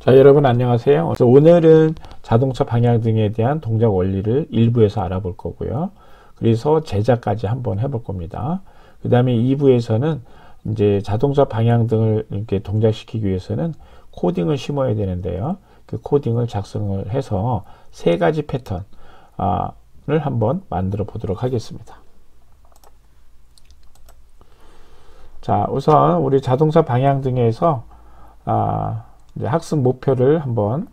자, 여러분 안녕하세요. 그래서 오늘은 자동차 방향등에 대한 동작 원리를 일부에서 알아볼 거고요. 그래서 제작까지 한번 해볼 겁니다. 그 다음에 2부에서는 이제 자동차 방향등을 이렇게 동작시키기 위해서는 코딩을 심어야 되는데요. 그 코딩을 작성을 해서 세 가지 패턴을 한번 만들어 보도록 하겠습니다. 자, 우선 우리 자동차 방향등에서 이제 학습 목표를 한번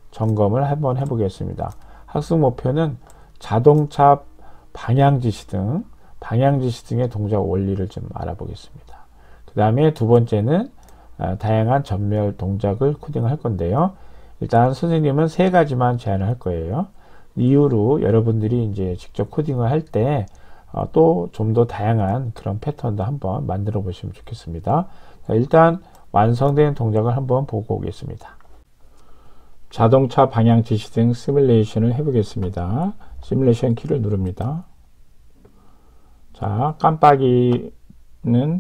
점검을 한번 해보겠습니다. 학습 목표는 자동차 방향지시 등의 동작 원리를 좀 알아보겠습니다. 그 다음에 두 번째는 다양한 전멸 동작을 코딩을 할 건데요. 일단 선생님은 세 가지만 제안을 할 거예요. 이후로 여러분들이 이제 직접 코딩을 할 때 또 좀 더 다양한 그런 패턴도 한번 만들어 보시면 좋겠습니다. 자, 일단 완성된 동작을 한번 보고 오겠습니다. 자동차 방향 지시 등 시뮬레이션을 해보겠습니다. 시뮬레이션 키를 누릅니다. 자, 깜빡이는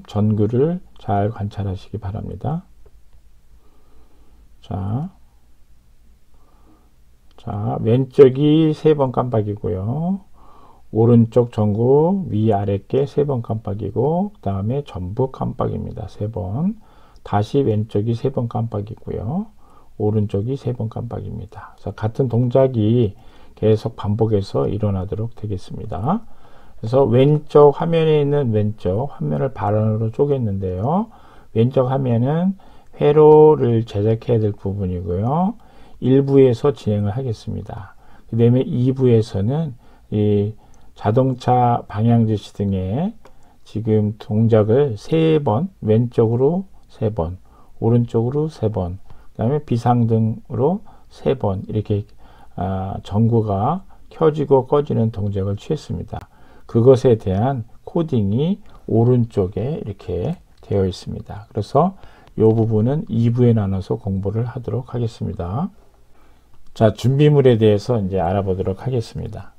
전구를 잘 관찰하시기 바랍니다. 자, 왼쪽이 3번 깜빡이고요. 오른쪽 전구 위아래께 3번 깜빡이고, 그 다음에 전부 깜빡입니다. 3번. 다시 왼쪽이 3번 깜빡이고요. 오른쪽이 3번 깜빡입니다. 그래서 같은 동작이 계속 반복해서 일어나도록 되겠습니다. 그래서 왼쪽 화면에 있는 왼쪽 화면을 반으로 쪼갰는데요. 왼쪽 화면은 회로를 제작해야 될 부분이고요. 1부에서 진행을 하겠습니다. 그 다음에 2부에서는 이 자동차 방향지시 등의 지금 동작을 3번, 왼쪽으로 3번, 오른쪽으로 3번, 그 다음에 비상등으로 3번 이렇게 전구가 켜지고 꺼지는 동작을 취했습니다. 그것에 대한 코딩이 오른쪽에 이렇게 되어 있습니다. 그래서 이 부분은 2부에 나눠서 공부를 하도록 하겠습니다. 자, 준비물에 대해서 이제 알아보도록 하겠습니다.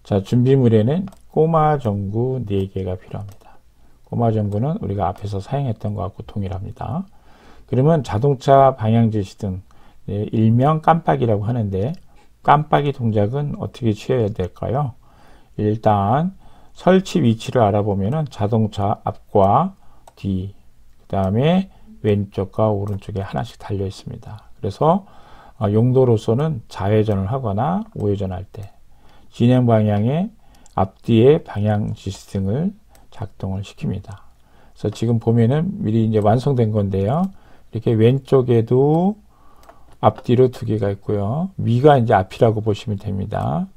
자, 준비물에는 꼬마 전구 4개가 필요합니다. 꼬마 전구는 우리가 앞에서 사용했던 것하고 동일합니다. 그러면 자동차 방향 지시 등 일명 깜빡이라고 하는데, 깜빡이 동작은 어떻게 취해야 될까요? 일단 설치 위치를 알아보면 자동차 앞과 뒤, 그 다음에 왼쪽과 오른쪽에 하나씩 달려 있습니다. 그래서 용도로서는 좌회전을 하거나 우회전할 때 진행 방향의 앞뒤의 방향 지시 등을 작동을 시킵니다. 그래서 지금 보면은 미리 이제 완성된 건데요. 이렇게 왼쪽에도 앞뒤로 2개가 있고요. 위가 이제 앞이라고 보시면 됩니다.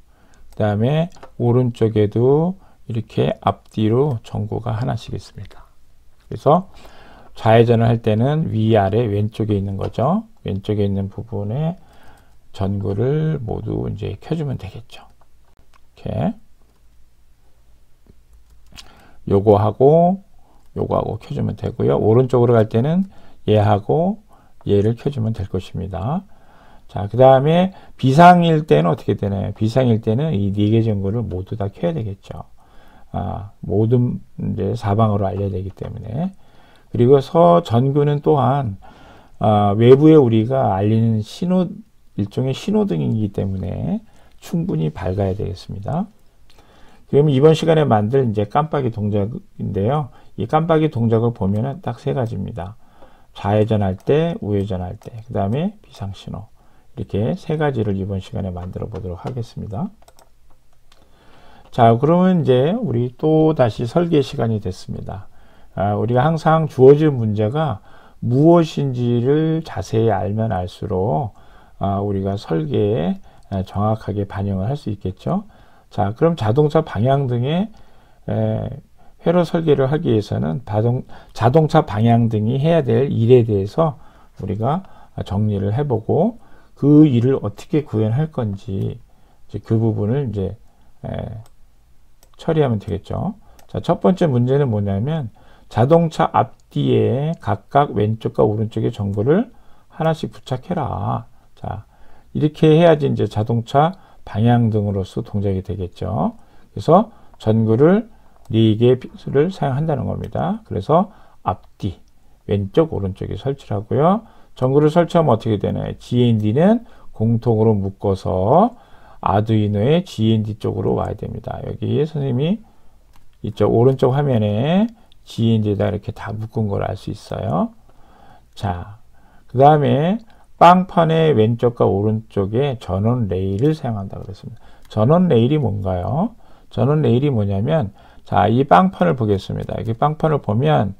그 다음에 오른쪽에도 이렇게 앞뒤로 전구가 하나씩 있습니다. 그래서 좌회전을 할 때는 위아래 왼쪽에 있는 거죠. 왼쪽에 있는 부분에 전구를 모두 이제 켜주면 되겠죠. 이렇게 요거하고 켜주면 되고요. 오른쪽으로 갈 때는 얘하고 얘를 켜주면 될 것입니다. 자, 그 다음에 비상일 때는 어떻게 되나요? 비상일 때는 이 4개 전구를 모두 다 켜야 되겠죠. 모든 이제 사방으로 알려야 되기 때문에. 그리고 전구는 또한 외부에 우리가 알리는 일종의 신호등이기 때문에 충분히 밝아야 되겠습니다. 그러면 이번 시간에 만들 이제 깜빡이 동작인데요. 이 깜빡이 동작을 보면은 딱 3가지입니다. 좌회전할 때, 우회전할 때, 그 다음에 비상신호. 이렇게 3가지를 이번 시간에 만들어 보도록 하겠습니다. 자, 그러면 이제 우리 또 다시 설계 시간이 됐습니다. 우리가 항상 주어진 문제가 무엇인지를 자세히 알면 알수록 우리가 설계에 정확하게 반영을 할 수 있겠죠. 자, 그럼 자동차 방향 등의 회로 설계를 하기 위해서는 자동차 방향 등이 해야 될 일에 대해서 우리가 정리를 해보고 그 일을 어떻게 구현할 건지 이제 그 부분을 이제 처리하면 되겠죠. 자, 첫 번째 문제는 뭐냐면 자동차 앞뒤에 각각 왼쪽과 오른쪽의 전구를 하나씩 부착해라. 자, 이렇게 해야지 이제 자동차 방향등으로서 동작이 되겠죠. 그래서 전구를 4개를 사용한다는 겁니다. 그래서 앞뒤, 왼쪽 오른쪽에 설치를 하고요. 전구를 설치하면 어떻게 되나요? GND는 공통으로 묶어서 아두이노의 GND 쪽으로 와야 됩니다. 여기 선생님이 이쪽 오른쪽 화면에 GND에다 이렇게 다 묶은 걸 알 수 있어요. 자, 그 다음에 빵판의 왼쪽과 오른쪽에 전원 레일을 사용한다고 그랬습니다. 전원 레일이 뭔가요? 전원 레일이 뭐냐면, 자, 이 빵판을 보겠습니다. 여기 빵판을 보면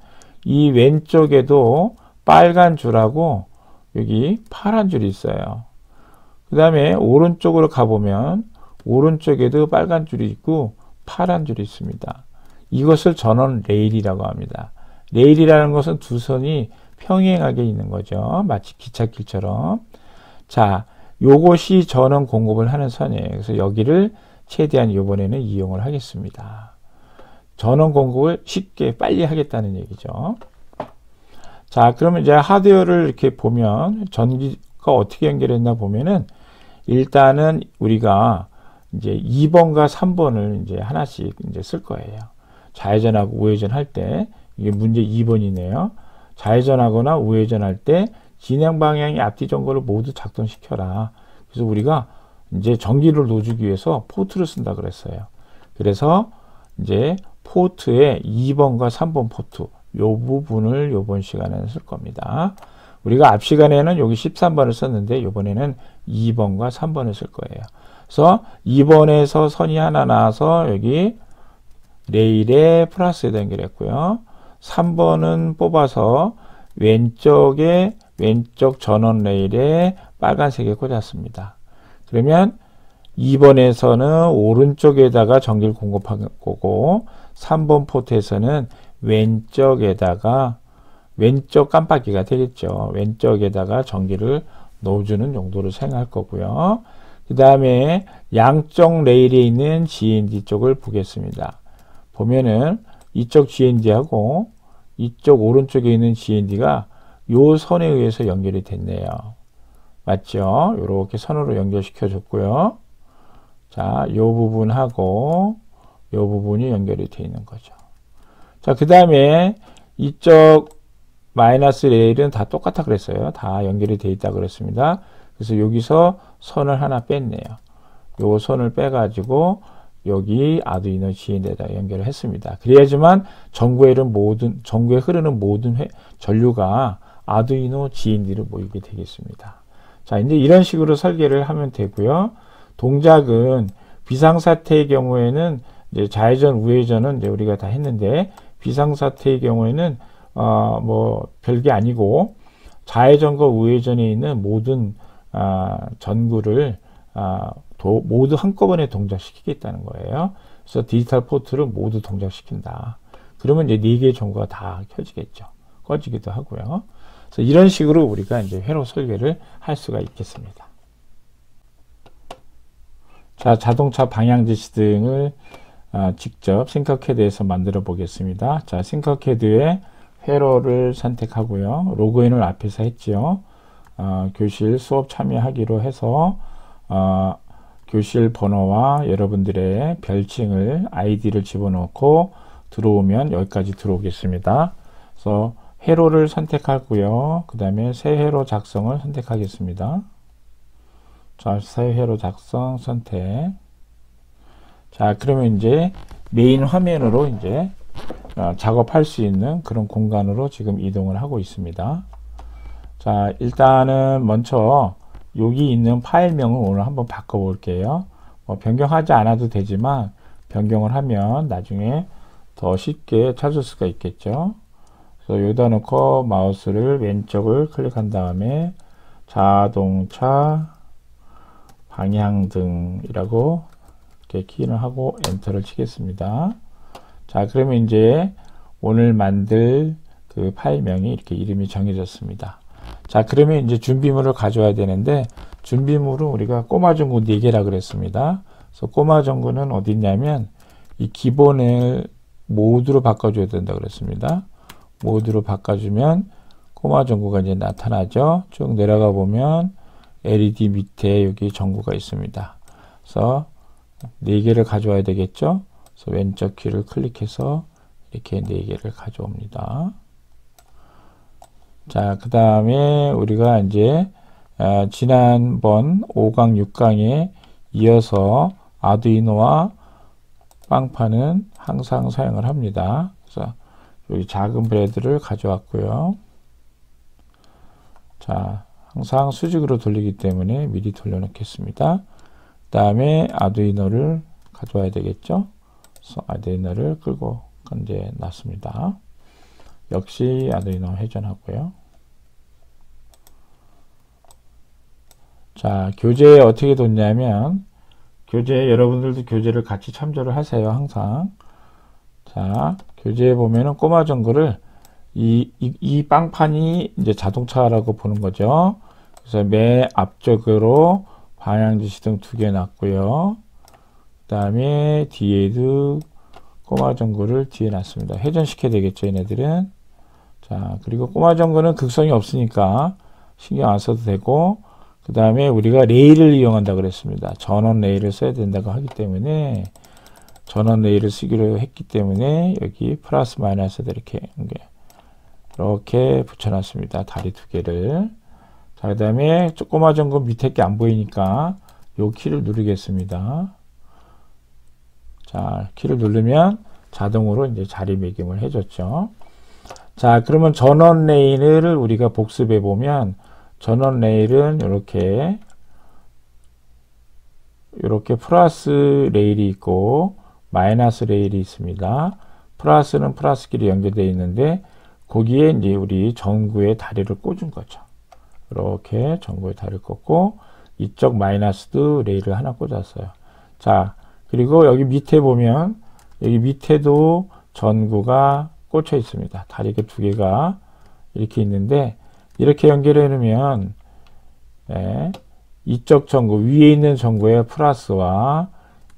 이 왼쪽에도 빨간 줄하고 여기 파란 줄이 있어요. 그 다음에 오른쪽으로 가보면 오른쪽에도 빨간 줄이 있고 파란 줄이 있습니다. 이것을 전원 레일이라고 합니다. 레일이라는 것은 두 선이 평행하게 있는 거죠. 마치 기찻길처럼. 자, 요것이 전원 공급을 하는 선이에요. 그래서 여기를 최대한 이번에는 이용을 하겠습니다. 전원 공급을 쉽게 빨리 하겠다는 얘기죠. 자, 그러면 이제 하드웨어를 이렇게 보면 전기가 어떻게 연결했나 보면은 일단은 우리가 이제 2번과 3번을 이제 하나씩 이제 쓸 거예요. 좌회전하고 우회전 할 때 이게 문제 2번이네요. 좌회전하거나 우회전할 때 진행 방향의 앞뒤 전구를 모두 작동시켜라. 그래서 우리가 이제 전기를 놓아주기 위해서 포트를 쓴다 그랬어요. 그래서 이제 포트에 2번과 3번 포트 요 부분을 요번 시간에는 쓸 겁니다. 우리가 앞 시간에는 여기 13번을 썼는데 이번에는 2번과 3번을 쓸 거예요. 그래서 2번에서 선이 하나 나와서 여기 레일에 플러스에 연결했고요. 3번은 뽑아서 왼쪽에 왼쪽 전원 레일에 빨간색에 꽂았습니다. 그러면 2번에서는 오른쪽에다가 전기를 공급할 거고 3번 포트에서는 왼쪽에다가 왼쪽 깜빡이가 되겠죠. 왼쪽에다가 전기를 넣어주는 용도로 사용할 거고요. 그 다음에 양쪽 레일에 있는 GND 쪽을 보겠습니다. 보면은 이쪽 GND하고 이쪽 오른쪽에 있는 GND가 요 선에 의해서 연결이 됐네요. 맞죠? 이렇게 선으로 연결시켜 줬고요. 자, 요 부분하고 요 부분이 연결이 되어 있는 거죠. 자, 그 다음에 이쪽 마이너스 레일은 다 똑같아 그랬어요. 다 연결이 되어 있다 그랬습니다. 그래서 여기서 선을 하나 뺐네요. 요 선을 빼가지고 여기 아두이노 GND에다 연결을 했습니다. 그래야지만 전구에 흐르는 모든 전류가 아두이노 GND로 모이게 되겠습니다. 자, 이제 이런 식으로 설계를 하면 되고요. 동작은 비상사태의 경우에는 이제 좌회전, 우회전은 이제 우리가 다 했는데 비상사태의 경우에는 뭐 별게 아니고 좌회전과 우회전에 있는 모든 전구를 모두 한꺼번에 동작시키겠다는 거예요. 그래서 디지털 포트를 모두 동작시킨다. 그러면 이제 4개의 전구가 다 켜지겠죠. 꺼지기도 하고요. 그래서 이런 식으로 우리가 이제 회로 설계를 할 수가 있겠습니다. 자, 자동차 방향 지시등을 직접 싱커캐드에서 만들어 보겠습니다. 자, 싱커캐드에 회로를 선택하고요. 로그인을 앞에서 했죠. 교실 수업 참여하기로 해서 교실 번호와 여러분들의 별칭을 아이디를 집어넣고 들어오면 여기까지 들어오겠습니다. 그래서 회로를 선택하고요. 그 다음에 새 회로 작성을 선택하겠습니다. 자, 새 회로 작성 선택. 자, 그러면 이제 메인 화면으로 이제 작업할 수 있는 그런 공간으로 지금 이동을 하고 있습니다. 자, 일단은 먼저 여기 있는 파일명을 오늘 한번 바꿔 볼게요. 변경하지 않아도 되지만 변경을 하면 나중에 더 쉽게 찾을 수가 있겠죠. 그래서 여기다 놓고 마우스를 왼쪽을 클릭한 다음에 자동차 방향등이라고 이렇게 키를 하고 엔터를 치겠습니다. 자, 그러면 이제 오늘 만들 그 파일명이 이렇게 이름이 정해졌습니다. 자, 그러면 이제 준비물을 가져와야 되는데 준비물은 우리가 꼬마 전구 4개라 그랬습니다. 그래서 꼬마 전구는 어디 있냐면 이 기본을 모드로 바꿔줘야 된다 그랬습니다. 모드로 바꿔주면 꼬마 전구가 이제 나타나죠. 쭉 내려가 보면 LED 밑에 여기 전구가 있습니다. 그래서 4개를 가져와야 되겠죠. 그래서 왼쪽 키를 클릭해서 이렇게 4개를 가져옵니다. 자, 그 다음에 우리가 이제 지난번 5강, 6강에 이어서 아두이노와 빵판은 항상 사용을 합니다. 그래서 여기 작은 브레드를 가져왔고요. 자, 항상 수직으로 돌리기 때문에 미리 돌려놓겠습니다. 그 다음에 아두이노를 가져와야 되겠죠. 그래서 아두이노를 끌고 이제 놨습니다. 역시 아두이노 회전하고요. 자, 교재에 어떻게 뒀냐면, 교재, 여러분들도 교재를 같이 참조를 하세요, 항상. 자, 교재에 보면은 꼬마 전구를 이 빵판이 이제 자동차라고 보는 거죠. 그래서 맨 앞쪽으로 방향지시등 2개 놨고요. 그 다음에 뒤에도 꼬마 전구를 뒤에 놨습니다. 회전시켜야 되겠죠, 얘네들은. 자, 그리고 꼬마 전구는 극성이 없으니까 신경 안 써도 되고, 그 다음에 우리가 레일을 이용한다 그랬습니다. 전원 레일을 써야 된다고 하기 때문에 전원 레일을 쓰기로 했기 때문에 여기 플러스 마이너스를 이렇게 붙여놨습니다. 다리 2개를. 자, 그 다음에 꼬마 전구 밑에 게 안 보이니까 요 키를 누르겠습니다. 자, 키를 누르면 자동으로 이제 자리매김을 해줬죠. 자, 그러면 전원 레일을 우리가 복습해 보면 전원 레일은 이렇게 플러스 레일이 있고 마이너스 레일이 있습니다. 플러스는 플러스끼리 연결되어 있는데 거기에 이제 우리 전구의 다리를 꽂은 거죠. 이렇게 전구의 다리를 꽂고 이쪽 마이너스도 레일을 하나 꽂았어요. 자, 그리고 여기 밑에 보면 여기 밑에도 전구가 꽂혀 있습니다. 다리가 2개가 이렇게 있는데 이렇게 연결해 놓으면 이쪽 전구 위에 있는 전구의 플러스와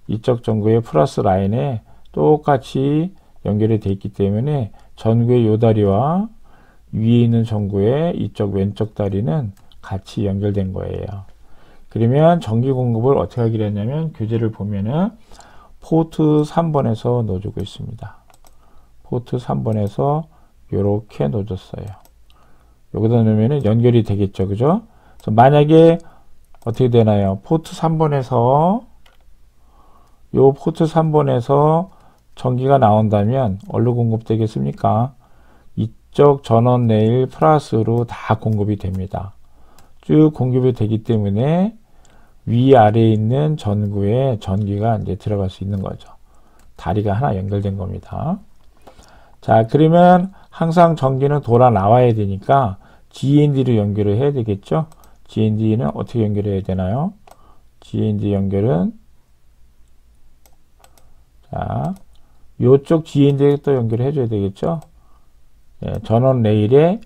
이쪽 전구의 플러스 라인에 똑같이 연결이 되어 있기 때문에 전구의 요 다리와 위에 있는 전구의 이쪽 왼쪽 다리는 같이 연결된 거예요. 그러면 전기 공급을 어떻게 하기로 했냐면 교재를 보면은 포트 3번에서 넣어주고 있습니다. 포트 3번에서 이렇게 넣어줬어요. 여기다 넣으면 연결이 되겠죠. 그죠? 그래서 만약에 어떻게 되나요? 포트 3번에서 요 포트 3번에서 전기가 나온다면 어디로 공급되겠습니까? 이쪽 전원 레일 플러스로 다 공급이 됩니다. 쭉 공급이 되기 때문에 위아래에 있는 전구에 전기가 이제 들어갈 수 있는 거죠. 다리가 하나 연결된 겁니다. 자, 그러면 항상 전기는 돌아 나와야 되니까 GND로 연결을 해야 되겠죠. GND는 어떻게 연결해야 되나요? GND 연결은 자, 요쪽 GND에 또 연결해 줘야 되겠죠. 예, 전원 레일에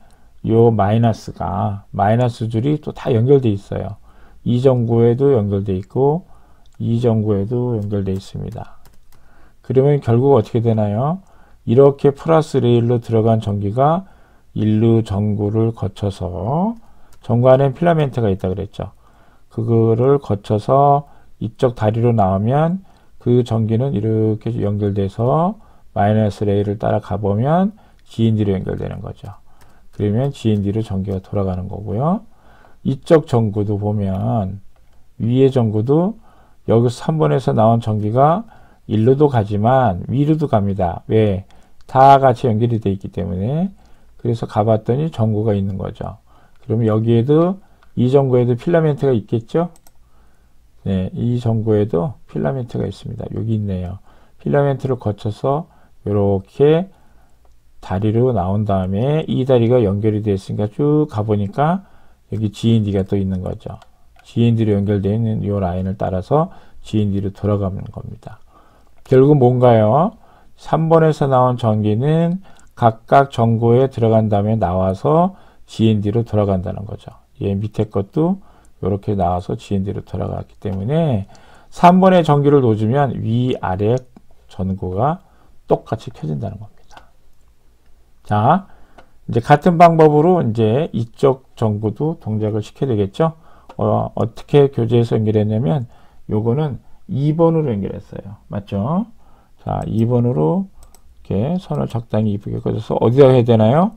요 마이너스 줄이 또 다 연결돼 있어요. 이 전구에도 연결돼 있고 이 전구에도 연결돼 있습니다. 그러면 결국 어떻게 되나요? 이렇게 플러스 레일로 들어간 전기가 일루 전구를 거쳐서 전구 안에 필라멘트가 있다 그랬죠. 그거를 거쳐서 이쪽 다리로 나오면 그 전기는 이렇게 연결돼서 마이너스 레일을 따라가 보면 GND로 연결되는 거죠. 그러면 GND로 전기가 돌아가는 거고요. 이쪽 전구도 보면 위의 전구도 여기서 3번에서 나온 전기가 일로도 가지만 위로도 갑니다. 왜? 다 같이 연결이 되어 있기 때문에. 그래서 가봤더니 전구가 있는 거죠. 그러면 여기에도 이 전구에도 필라멘트가 있겠죠? 네, 이 전구에도 필라멘트가 있습니다. 여기 있네요. 필라멘트를 거쳐서 이렇게 다리로 나온 다음에 이 다리가 연결이 되어 있으니까 쭉 가보니까 여기 GND가 또 있는 거죠. GND로 연결되어 있는 이 라인을 따라서 GND로 돌아가는 겁니다. 결국 뭔가요? 3번에서 나온 전기는 각각 전구에 들어간 다음에 나와서 GND로 돌아간다는 거죠. 얘 밑에 것도 이렇게 나와서 GND로 돌아갔기 때문에 3번의 전기를 놓으면 위아래 전구가 똑같이 켜진다는 겁니다. 자, 이제 같은 방법으로 이제 이쪽 전구도 동작을 시켜야 되겠죠. 어떻게 교재에서 연결했냐면 요거는 2번으로 연결했어요. 맞죠? 자, 2번으로 이렇게 선을 적당히 이쁘게 꽂아서 어디다 해야 되나요?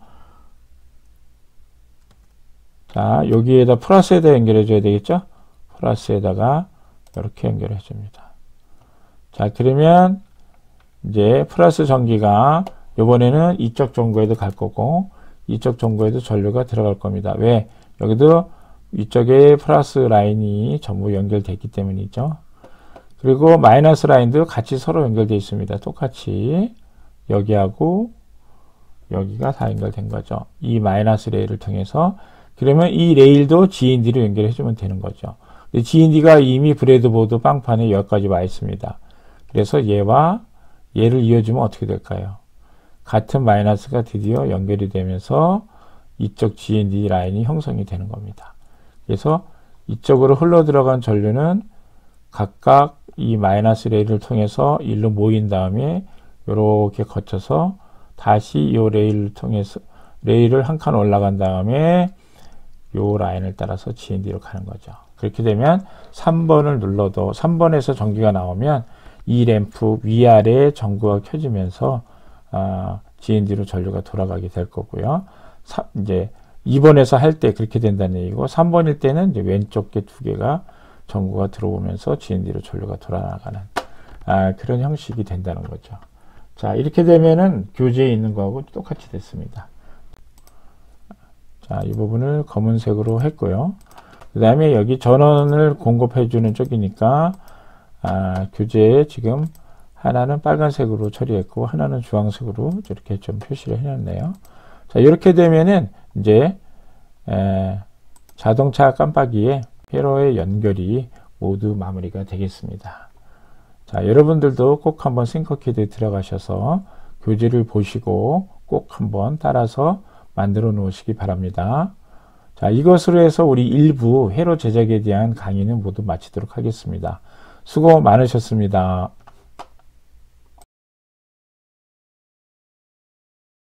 자, 여기에다 플러스에다 연결해 줘야 되겠죠? 플러스에다가 이렇게 연결해 줍니다. 자, 그러면 이제 플러스 전기가 이번에는 이쪽 전구에도 갈 거고 이쪽 전구에도 전류가 들어갈 겁니다. 왜? 여기도 위쪽에 플러스 라인이 전부 연결되어 있기 때문이죠. 그리고 마이너스 라인도 같이 서로 연결되어 있습니다. 똑같이 여기하고 여기가 다 연결된 거죠. 이 마이너스 레일을 통해서. 그러면 이 레일도 GND로 연결해 주면 되는 거죠. GND가 이미 브레드보드 빵판에 여기까지 와 있습니다. 그래서 얘와 얘를 이어주면 어떻게 될까요? 같은 마이너스가 드디어 연결이 되면서 이쪽 GND 라인이 형성이 되는 겁니다. 그래서 이쪽으로 흘러 들어간 전류는 각각 이 마이너스 레일을 통해서 일로 모인 다음에 이렇게 거쳐서 다시 이 레일을 통해서 레일을 한 칸 올라간 다음에 요 라인을 따라서 GND로 가는 거죠. 그렇게 되면 3번을 눌러도 3번에서 전기가 나오면 이 램프 위아래에 전구가 켜지면서 GND로 전류가 돌아가게 될 거고요. 이제 2번에서 할 때 그렇게 된다는 얘기고 3번일 때는 이제 왼쪽 게 두 개가 전구가 들어오면서 GND로 전류가 돌아가는 그런 형식이 된다는 거죠. 자, 이렇게 되면은 교재에 있는 거하고 똑같이 됐습니다. 자, 이 부분을 검은색으로 했고요. 그 다음에 여기 전원을 공급해 주는 쪽이니까 교재에 지금 하나는 빨간색으로 처리했고 하나는 주황색으로 이렇게 좀 표시를 해놨네요. 자, 이렇게 되면은 이제 자동차 깜빡이에 회로의 연결이 모두 마무리가 되겠습니다. 자, 여러분들도 꼭 한번 싱커키드에 들어가셔서 교재를 보시고 꼭 한번 따라서 만들어 놓으시기 바랍니다. 자, 이것으로 해서 우리 일부 회로 제작에 대한 강의는 모두 마치도록 하겠습니다. 수고 많으셨습니다.